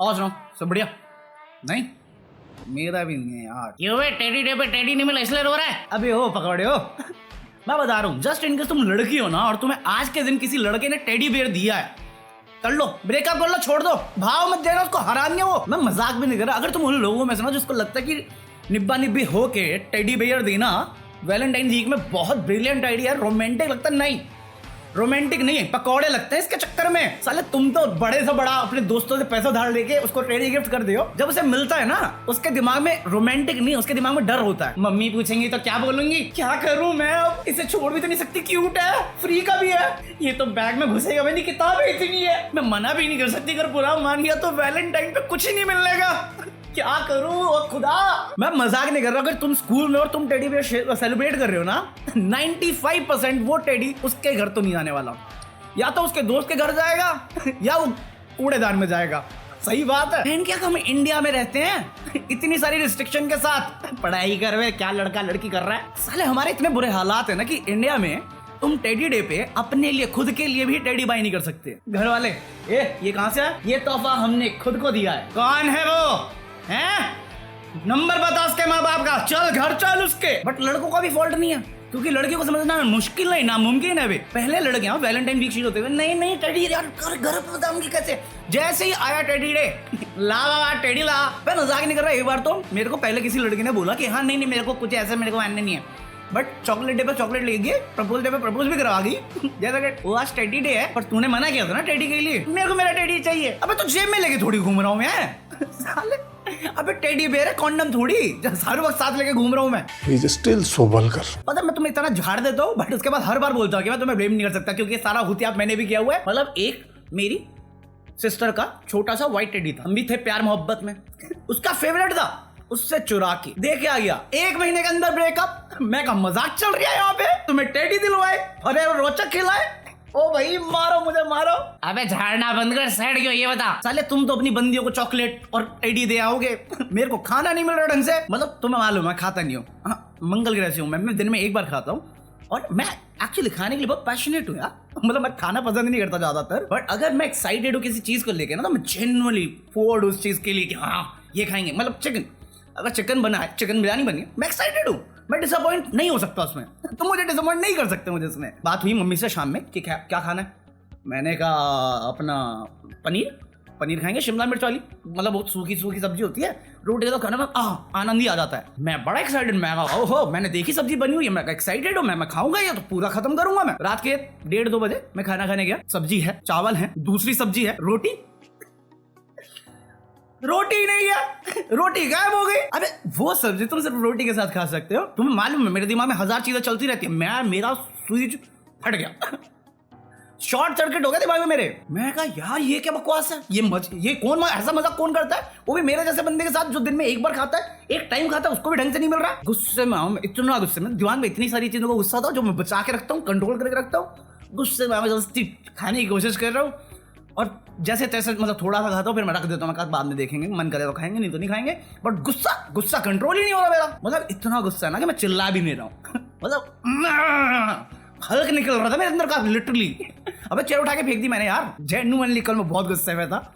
और सुनो सब बढ़िया? नहीं मेरा भी नहीं है यार। क्यों बे टेडी डे पे टेडी नहीं मिला इसलिए रो रहा है? अबे हो पकड़े हो मैं बता रहा हूँ, जस्ट इनकेस तुम लड़की हो ना और तुम्हें आज के दिन किसी लड़के ने टेडी बेयर दिया है, कर लो, ब्रेकअप कर लो, छोड़ दो, भाव मत देना उसको, हरानी है वो। मैं मजाक भी नहीं कर रहा। अगर तुम उन लोगों में से ना जिसको लगता है कि निब्बा निब्बी होके टेडी बेयर देना वैलेंटाइन वीक में बहुत ब्रिलियंट आइडिया, रोमांटिक लगता है, नहीं रोमांटिक नहीं है, पकौड़े लगते हैं इसके चक्कर में। साले तुम तो बड़े से बड़ा अपने दोस्तों से पैसा धार लेके उसको टेडी गिफ्ट कर दियो, जब उसे मिलता है ना उसके दिमाग में रोमांटिक नहीं, उसके दिमाग में डर होता है। मम्मी पूछेंगी तो क्या बोलूंगी, क्या करूं मैं, अब इसे छोड़ भी तो नहीं सकती, क्यूट है, फ्री का भी है, ये तो बैग में घुसेगा भी नहीं, किताब इतनी है, मैं मना भी नहीं कर सकती, अगर बुरा मान गया तो वैलेंटाइन पे कुछ ही नहीं मिलने का, क्या करूं ओ खुदा। मैं मजाक नहीं कर रहा। अगर तुम स्कूल में और तुम टेडी बेयर सेलिब्रेट कर रहे हो ना 95% वो टेडी उसके घर तो नहीं आने वाला, या तो उसके दोस्त के घर जाएगा या वो कूड़ेदान में जाएगा। सही बात है। क्या हम इंडिया में रहते हैं इतनी सारी रिस्ट्रिक्शन के साथ, पढ़ाई कर रहे क्या लड़का लड़की कर रहा है। साले हमारे इतने बुरे हालात है ना कि इंडिया में तुम टेडी डे पे अपने लिए खुद के लिए भी टेडी बाई नहीं कर सकते। घर वाले ये कहां से है, ये तोहफा हमने खुद को दिया है, कौन है वो हैं? नंबर बता उसके माँ बाप का, चल घर चल उसके। बट लड़कों का भी फॉल्ट नहीं है, क्योंकि लड़कियों को समझना मुश्किल नहीं, नामुमकिन है। पहले लड़कियां वैलेंटाइन वीक शुरू होते हुए नहीं टेडी यार घर पर बताऊंगी कैसे, जैसे ही आया टेडी डे ला बाबा टेडी ला। मैं मजाक नहीं कर रहा। एक बार तो मेरे को पहले किसी लड़की ने बोला कि हाँ नहीं मेरे को कुछ ऐसे मेरे को मानने नहीं है, बट चॉकलेट डे पे चॉकलेट ले गई, प्रपोज डे पे प्रपोज भी करवा गई जैसा कि वो आज टेडी डे है पर तूने मना किया था ना टेडी के लिए, मेरे को मेरा टेडी चाहिए। अबे तो जेब में लेके थोड़ी घूम रहा हूँ मैं साले, अबे टेडी बेयर है, कॉन्डम थोड़ी हर वक्त साथ लेके घूम रहा हूँ मैं। He is still so vulgar. पता मैं तुम्हें इतना झाड़ देता हूँ बट उसके बाद हर बार बोलता हूँ कि मैं तुम्हें ब्लेम नहीं कर सकता, क्योंकि सारा हुतियात मैंने भी किया हुआ है। मतलब एक मेरी सिस्टर का छोटा सा व्हाइट टेडी था, हम भी थे प्यार मोहब्बत में, उसका फेवरेट था, उससे चुरा के दे के आ गया। 1 महीने के अंदर ब्रेकअप। मैं का मजाक चल रहा है यहाँ पे, तुम्हें टेडी दिलवाए, अरे रोचक खिलाए, ओ भाई मारो मुझे मारो। अबे झाड़ना बंद कर, सैड क्यों ये बता। साले तुम तो अपनी बंदियों को चॉकलेट और टेडी दे आओगे, मेरे को खाना नहीं मिल रहा ढंग से। मतलब तुम्हें मालूम मैं खाता नहीं हूँ, मंगल ग्रह से हूँ मैं दिन में 1 बार खाता हूँ, और मैं एक्चुअली खाने के लिए बहुत पैशनेट हूँ यार। मतलब मैं खाना पसंद नहीं करता ज्यादातर, बट अगर मैं एक्साइटेड हूँ किसी चीज को लेके ना तो मैं जेन्युइनली फॉरवर्ड उस चीज के लिए कि हाँ ये खाएंगे। मतलब चिकन, अगर चिकन बना है, चिकन बिरयानी बनी, मैं एक्साइटेड हूँ, मैं डिसअपॉइंट नहीं हो सकता उसमें, तुम मुझे डिसअपॉइंट नहीं कर सकते मुझे उसमें। बात हुई मम्मी से शाम में कि क्या खाना है, मैंने कहा अपना पनीर खाएंगे, शिमला मिर्च वाली, मतलब बहुत सूखी सब्जी होती है, रोटी का तो खाना में आनंद ही आ जाता है। मैं बड़ा एक्साइटेड, मैं ओहो मैंने देखी सब्जी बनी हुई है, मैं एक्साइटेड हूँ, मैं खाऊंगा ये तो पूरा खत्म करूंगा मैं। रात के 1:30-2 बजे मैं खाना खाने गया, सब्जी है, चावल है, दूसरी सब्जी है, रोटी नहीं है, रोटी गायब हो गई। अबे वो सब्जी तुम सिर्फ रोटी के साथ खा सकते हो, तुम्हें मालूम है मेरे दिमाग में 1000 चीजें चलती रहती है। मेरा स्विच फट गया शॉर्ट सर्किट हो गया दिमाग में मेरे। मैं कहा यार ये क्या बकवास है, ये कौन ऐसा मजाक कौन करता है, वो भी मेरे जैसे बंदे के साथ जो दिन में 1 बार खाता है, 1 टाइम खाता है, उसको भी ढंग से नहीं मिल रहा। गुस्से में आऊं, इतना गुस्से में, दिमाग में इतनी सारी चीजों को गुस्सा था जो मैं बचा के रखता हूँ, कंट्रोल करके रखता हूँ। गुस्से में जबरदस्ती खाने की कोशिश कर रहा हूँ, और जैसे तैसे मतलब थोड़ा सा खाता हूँ, फिर मैं रख देता हूँ, मैं बाद में देखेंगे, मन करे तो खाएंगे, नहीं तो नहीं खाएंगे। बट गुस्सा कंट्रोल ही नहीं हो रहा मेरा। मतलब इतना गुस्सा है ना कि मैं चिल्ला भी नहीं रहा हूँ मतलब हल्क निकल रहा था मेरे अंदर का लिटरली। अबे चेयर उठा के फेंक दी मैंने यार, जेन्युइनली कल मैं बहुत गुस्से में था।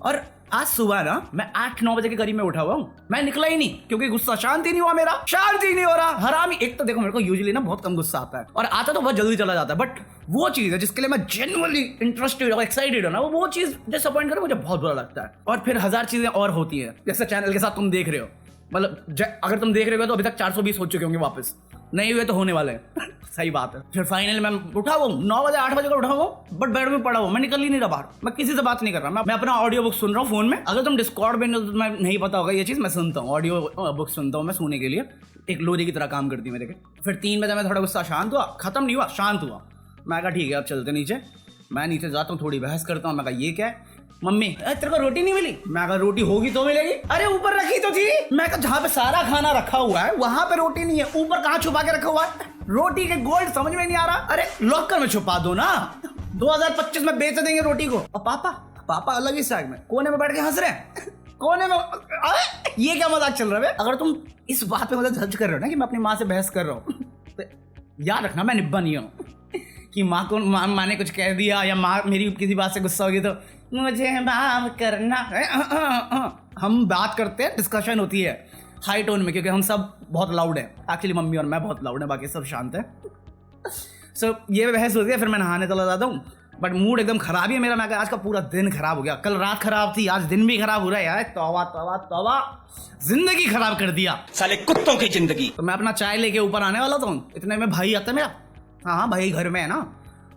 और आज सुबह ना मैं 8-9 बजे के करीब में उठा हुआ हूँ, मैं निकला ही नहीं, क्योंकि गुस्सा शांति नहीं हुआ मेरा, शांति नहीं हो रहा। हरामी एक तो देखो मेरे को यूजुअली ना बहुत कम गुस्सा आता है, और आता तो बहुत जल्दी चला जाता है, बट वो चीज है जिसके लिए मैं जेन्युइनली इंटरेस्टेड और एक्साइटेड हूं ना, वो चीज डिसअपॉइंट करे मुझे बहुत बुरा लगता है। और फिर 1000 चीजें और होती है, जैसे चैनल के साथ तुम देख रहे हो, मतलब अगर तुम देख रहे हो तो अभी तक 420 हो चुके होंगे, वापस नहीं हुए तो होने वाले हैं सही बात है। फिर फाइनली मैं उठा हुआ 9 बजे 8 बजे का उठा हुआ, बट बेड में पड़ा हुआ, मैं निकल ही नहीं रहा बाहर, मैं किसी से बात नहीं कर रहा, मैं अपना ऑडियो बुक सुन रहा हूँ फोन में। अगर तुम डिस्कॉर्ड में मैं नहीं पता होगा ये चीज, मैं सुनता हूँ ऑडियो बुक, सुनता हूँ मैं सोने के लिए, एक लोरी की तरह काम करती है मेरे के। फिर 3 बजे मैं थोड़ा गुस्सा शांत हुआ, खत्म नहीं हुआ, शांत हुआ। मैं कहा ठीक है अब चलते नीचे, मैं नीचे जाता हूँ, थोड़ी बहस करता हूँ। मैं कहा ये क्या है, मम्मी तेरे को रोटी नहीं मिली? मैं कहा रोटी होगी तो मिलेगी, अरे ऊपर रखी तो थी। मैं कहा जहाँ पे सारा खाना रखा हुआ है वहां पे रोटी नहीं है, ऊपर कहाँ छुपा के रखा हुआ है, रोटी के गोल्ड समझ में नहीं आ रहा। अरे लॉकर में छुपा दो ना, 2025 में बेच देंगे रोटी को। और पापा अलग ही साइड में कोने में बैठ के हंस रहे हैं कोने में। अरे ये क्या मजाक चल रहा है? अगर तुम इस बात पे मतलब जज कर रहे हो ना कि मैं अपनी माँ से बहस कर रहा हूँ, तो याद रखना मैं निब्बा नहीं हूँ कि माँ ने कुछ कह दिया या माँ मेरी किसी बात से गुस्सा हो गई तो मुझे माफ करना। हम बात करते हैं, डिस्कशन होती है हाई टोन में, क्योंकि हम सब बहुत लाउड है। एक्चुअली मम्मी और मैं बहुत लाउड है, बाकी सब शांत है। सो ये बहस होती है, फिर मैं नहाने चला जाता हूँ। बट मूड एकदम खराब ही है मेरा। मैं आज का पूरा दिन खराब हो गया, कल रात खराब थी, आज दिन भी खराब हो रहा है यार। तौबा तौबा तौबा, जिंदगी खराब कर दिया साले कुत्तों की जिंदगी। तो मैं अपना चाय लेके ऊपर आने वाला था, इतने में भाई आता है मेरा। हाँ भाई घर में है ना,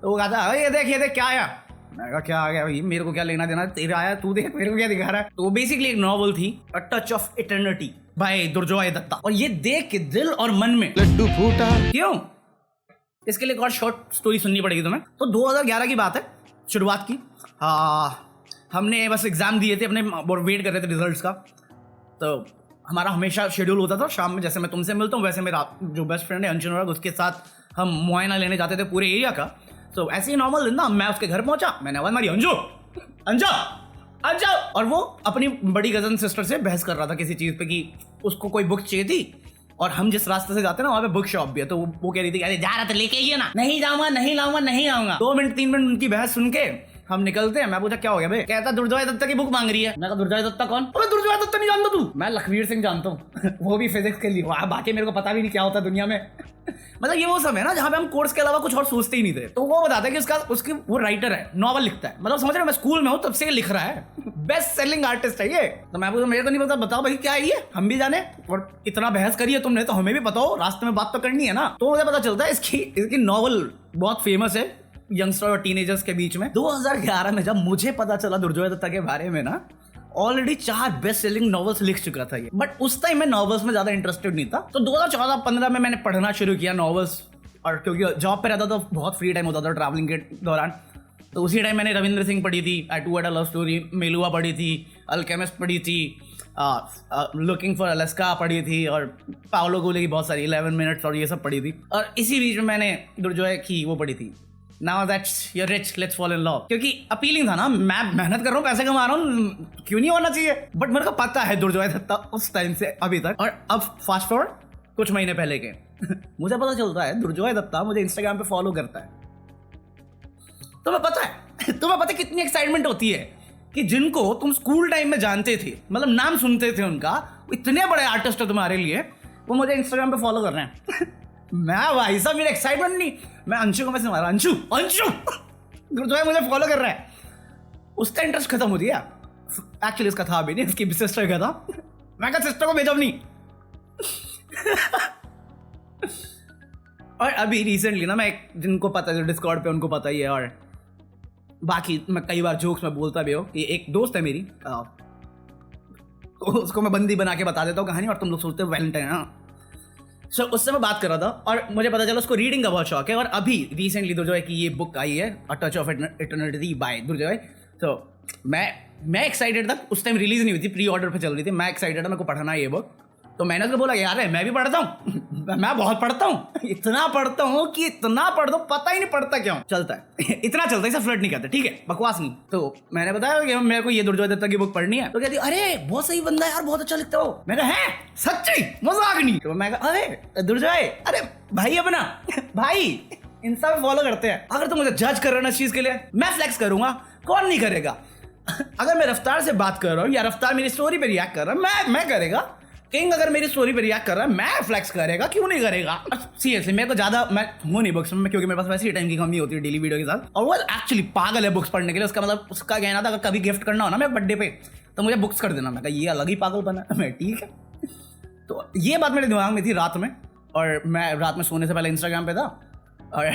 तो वो कहता है ये देख क्या आया। मैं कहा क्या आ गया भाई, मेरे को क्या लेना देना, तेरा आया तू देख, मेरे को क्या दिखा रहा है। तो बेसिकली एक नॉवल थी a touch of eternity by Durjoy Datta, और ये देख के दिल और मन में लड्डू फूटा। क्यों, इसके लिए एक और शॉर्ट स्टोरी सुननी पड़ेगी तुम्हें। तो 2011 की बात है, शुरुआत की। हमने बस एग्जाम दिए थे अपने और वेट कर रहे थे रिजल्ट्स का। तो हमारा हमेशा शेड्यूल होता था शाम में, जैसे मैं तुमसे मिलता हूँ वैसे मेरा जो बेस्ट फ्रेंड है अंशुन, उसके साथ हम मुआयना लेने जाते थे पूरे एरिया का। तो ऐसे ही नॉर्मल दिन ना, मैं उसके घर पहुंचा, मैंने आवाज मारी अंजू अंजू अंजू, और वो अपनी बड़ी कजन सिस्टर से बहस कर रहा था किसी चीज पे कि उसको कोई बुक चाहिए थी, और हम जिस रास्ते से जाते हैं ना वहाँ पे बुक शॉप भी है। तो वो कह रही थी अरे जा रहा था लेके आइए ना, नहीं जाऊंगा नहीं लाऊंगा नहीं आऊंगा। 2 मिनट 3 मिनट उनकी बहस सुन के हम निकलते हैं। मैं पूछा क्या हो गया भाई, कहता दुर्जोय दत्ता की बुक मांग रही है। मैं कहा दुर्जोय दत्ता कौन? अबे दुर्जोय दत्ता नहीं जानता तू? मैं लखवीर सिंह जानता हूँ वो भी फिजिक्स के लिए, बाकी मेरे को पता भी नहीं क्या होता दुनिया में मतलब ये वो समय है ना जहाँ पे हम कोर्स के अलावा कुछ और सोचते ही नहीं थे। तो वो बताता है कि उसकी वो राइटर है, नॉवल लिखता है, मतलब समझ रहे हो, मैं स्कूल में हूँ तब से लिख रहा है, बेस्ट सेलिंग आर्टिस्ट है ये। तो मैं बोला मेरे को नहीं पता, बताओ भाई क्या है ये, हम भी जाने। और इतना बहस करिए तुमने तो हमें भी पता हो, रास्ते में बात तो करनी है ना। तो मुझे पता चलता है इसकी नॉवल बहुत फेमस है यंगस्टर और टीनेजर्स के बीच में। 2011 में जब मुझे पता चला दुर्जोय दत्ता के बारे में ना, ऑलरेडी 4 बेस्ट सेलिंग नॉवेल्स लिख चुका था ये, बट उस टाइम मैं नॉवेल्स में ज्यादा इंटरेस्टेड नहीं था। तो 2014-15 में मैंने पढ़ना शुरू किया नॉवेल्स, और क्योंकि जॉब पे रहता था बहुत फ्री टाइम होता था ट्रैवलिंग के दौरान। तो उसी टाइम मैंने रविंद्र सिंह पढ़ी थी, I too had a love story, Meluha पढ़ी थी, अल्केमिस्ट पढ़ी थी, लुकिंग फॉर अलास्का पढ़ी थी, और पाओलो कोएल्हो की बहुत सारी 11 मिनट्स और ये सब पढ़ी थी। और इसी बीच में मैंने दुर्जोय की वो पढ़ी थी, Now that's you're rich, let's fall in love, क्योंकि अपीलिंग था ना, मैं मेहनत कर रहा हूँ पैसे कमा रहा हूँ, क्यों नहीं होना चाहिए। बट मेरे को पता है दुर्जोय दत्ता उस टाइम से अभी तक, और अब फास्ट फॉरवर्ड कुछ महीने पहले के मुझे पता चलता है दुर्जोय दत्ता मुझे इंस्टाग्राम पे फॉलो करता है। तुम्हें पता है कितनी एक्साइटमेंट होती है कि जिनको तुम स्कूल टाइम में जानते थे, मतलब नाम सुनते थे उनका, इतने बड़े आर्टिस्ट है तुम्हारे लिए, वो मुझे इंस्टाग्राम पे फॉलो कर रहे हैं मैं भाई साहब मेरी एक्साइटमेंट नहीं, मैं अंशु को मैसेज मारा, अंशु दुर्जोय मुझे फॉलो कर रहा है। उसका इंटरेस्ट खत्म हो गया, एक्चुअली इसका था भी नहीं, इसकी सिस्टर का था। मैं कहा सिस्टर को भेजो अपनी और अभी रिसेंटली ना, मैं जिनको पता है डिस्कॉर्ड पे उनको पता ही है, और बाकी मैं कई बार जोक्स में बोलता भी हूँ कि एक दोस्त है मेरी, तो उसको मैं बंदी बना के बता देता हूँ कहानी, और तुम लोग सोचते हो वैलेंटाइन है। सो उससे मैं बात कर रहा था और मुझे पता चला उसको रीडिंग का बहुत शौक है, और अभी रिसेंटली दुर्जोय की ये बुक आई है a touch of eternity by Durjoy. तो मैं एक्साइटेड था, उस टाइम रिलीज नहीं हुई थी, प्री ऑर्डर पे चल रही थी, मैं एक्साइटेड था, मेरे को पढ़ना है ये बुक। तो मैंने उसको बोला यार मैं भी पढ़ता हूँ मैं बहुत पढ़ता हूँ, इतना पढ़ता हूँ कि इतना पढ़ दो पता ही नहीं पड़ता क्यों चलता है इतना चलता है, इसे फ्लर्ट नहीं करते, ठीक है, बकवास नहीं। तो मैंने बताया कि मेरे को ये दुर्जोय दत्ता की बुक पढ़नी है। तो कहती अरे बहुत सही बंदा है यार, बहुत अच्छा लिखता हो। मैं कहा है सच्ची, मजाक नहीं। तो मैं कहा अरे दुर्जोय, अरे भाई अपना भाई इंस्टा पे फॉलो करते हैं, अगर तुम मुझे जज कर रहे हो ना इस चीज के लिए, मैं फ्लेक्स करूंगा, कौन नहीं करेगा अगर मैं रफ्तार से बात कर रहा हूँ या रफ्तार मेरी स्टोरी पे रिएक्ट कर रहा है, मैं करेगा। किंग अगर मेरी स्टोरी पे रिएक्ट कर रहा है, मैं फ्लेक्स करेगा, क्यों नहीं करेगा। सीरियसली मेरे को ज्यादा मैं हूँ नहीं बुक्स में, क्योंकि मेरे पास वैसे ही टाइम की कमी होती है डेली वीडियो के साथ, और वो एक्चुअली पागल है बुक्स पढ़ने के लिए। उसका मतलब उसका कहना था अगर कभी गिफ्ट करना हो ना मेरे बर्थडे पे तो मुझे बुक्स कर देना। मैं कहा ये अलग ही पागलपन है। मैं ठीक है। तो ये बात मेरे दिमाग में थी रात में, और मैं रात में सोने से पहले इंस्टाग्राम पे था, और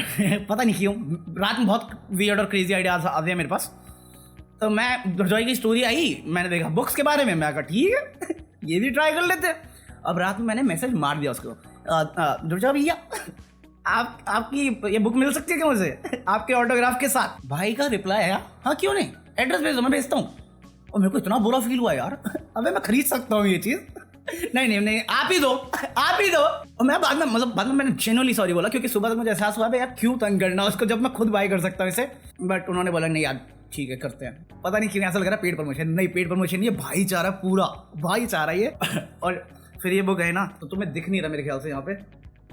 पता नहीं क्यों रात में बहुत वियर्ड और क्रेजी आइडियाज आते हैं मेरे पास। तो मैं दुर्जोय की स्टोरी आई, मैंने देखा बुक्स के बारे में, मैं कहा ठीक है ये भी ट्राई कर लेते। अब रात में मैंने मैसेज मार दिया उसको, दुर्जोय भैया आपकी ये बुक मिल सकती है क्या मुझे आपके ऑटोग्राफ के साथ। भाई का रिप्लाई आया हाँ क्यों नहीं, एड्रेस भेज दो मैं भेजता हूँ। और मेरे को इतना बुरा फील हुआ यार, अबे मैं खरीद सकता हूँ ये चीज। नहीं आप ही दो। और मैं बाद में मैंने जेन्युइनली सॉरी बोला, क्योंकि सुबह तक मुझे एहसास हुआ यार क्यों तंग करना उसको जब मैं खुद बाय कर सकता हूँ इसे। बट उन्होंने बोला नहीं यार ठीक है करते हैं। पता नहीं क्यों ऐसा लग रहा है पेड प्रमोशन, नहीं पेड प्रमोशन नहीं है, भाईचारा, पूरा भाईचारा ये। और फिर ये बुक है ना, तो तुम्हें दिख नहीं रहा मेरे ख्याल से यहाँ पे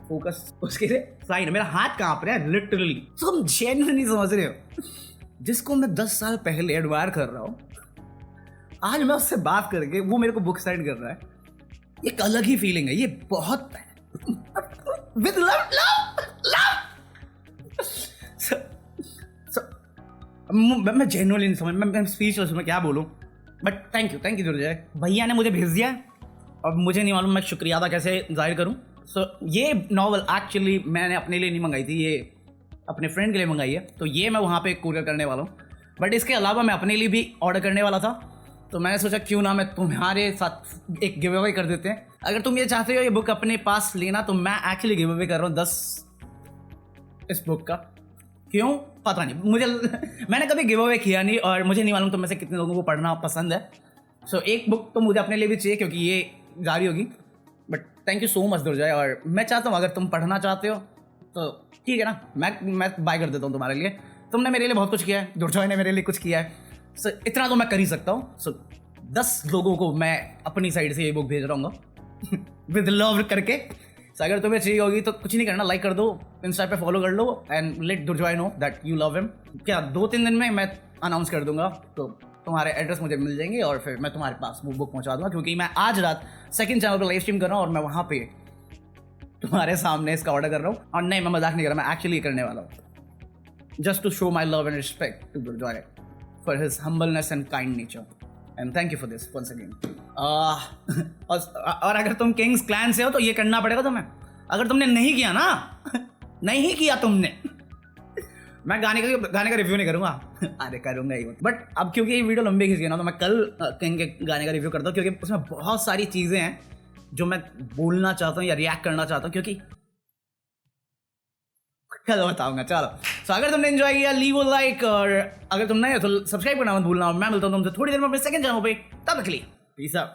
फोकस, उसके लिए साइन मेरा हाथ कहाँ पर है लिटरली, तुम जेन्युइनली समझ रहे हो। जिसको मैं 10 साल पहले एडवायर कर रहा हूँ, आज मैं उससे बात करके वो मेरे को बुक साइड कर रहा है। एक अलग ही फीलिंग है, ये बहुत विद लव लव लव। मैं जेन्युइनली नहीं समझ, मैं स्पीचलेस हूँ, मैं क्या बोलूँ। बट थैंक यू दुर्जय, भैया ने मुझे भेज दिया और मुझे नहीं मालूम मैं शुक्रिया अदा कैसे जाहिर करूँ। सो ये नॉवल एक्चुअली मैंने अपने लिए नहीं मंगाई थी, ये अपने फ्रेंड के लिए मंगाई है, तो ये मैं वहाँ पे कुरियर करने वाला हूँ। बट इसके अलावा मैं अपने लिए भी ऑर्डर करने वाला था, तो मैंने सोचा क्यों ना मैं तुम्हारे साथ एक गिव अवे कर देते हैं। अगर तुम ये चाहते हो ये बुक अपने पास लेना, तो मैं एक्चुअली गिव अवे कर रहा हूँ 10 इस बुक का। क्यों पता नहीं मुझे, मैंने कभी गिव अवे किया नहीं और मुझे नहीं मालूम तुम में से कितने लोगों को पढ़ना पसंद है। सो एक बुक तो मुझे अपने लिए भी चाहिए क्योंकि ये जारी होगी। But thank you so much Durjoy, और मैं चाहता हूँ अगर तुम पढ़ना चाहते हो तो ठीक है ना, मैं बाय कर देता हूँ तुम्हारे लिए। तुमने मेरे लिए बहुत कुछ किया है, दुर्जय ने मेरे लिए कुछ किया है, सो इतना तो मैं कर ही सकता हूँ। सो 10 लोगों को मैं अपनी साइड से ये बुक भेज रहा हूँ विद लव करके। सो अगर तुम्हें चाहिए होगी तो कुछ नहीं करना, लाइक कर दो, इंस्टा पे फॉलो कर लो and let Durjoy know that you love him. क्या 2-3 दिन में मैं अनाउंस कर दूंगा, तो तुम्हारे एड्रेस मुझे मिल जाएंगे और फिर मैं तुम्हारे पास वो बुक पहुंचा दूंगा, क्योंकि मैं आज रात सेकंड चैनल पर लाइव स्ट्रीम कर रहा हूँ और मैं वहाँ पे तुम्हारे सामने इसका ऑर्डर कर रहा हूँ। और नहीं, मैं मजाक नहीं कर रहा, मैं एक्चुअली करने वाला हूँ, just to show my love and respect to Durjoy for his humbleness and kind nature, and thank you for this once again. और अगर तुम किंग्स क्लैन से हो तो ये करना पड़ेगा तुम्हें। अगर तुमने नहीं किया ना नहीं किया तुमने, मैं गाने का रिव्यू नहीं करूंगा अरे करूंगा ही, बट अब क्योंकि ये वीडियो लंबी खींच गई ना, तो मैं कल किंग के गाने का रिव्यू करता हूँ, क्योंकि उसमें बहुत सारी चीज़ें हैं जो मैं बोलना चाहता हूँ या रिएक्ट करना चाहता हूँ, क्योंकि कल बताऊंगा। चलो, सो अगर तुमने एंजॉय किया लीव अ लाइक, और अगर तुम नहीं हो तो सब्सक्राइब करना मत भूलना। और मैं मिलता हूँ तुमसे थोड़ी देर में अपने सेकंड चैनल पे, तब तक के लिए पीस आउट।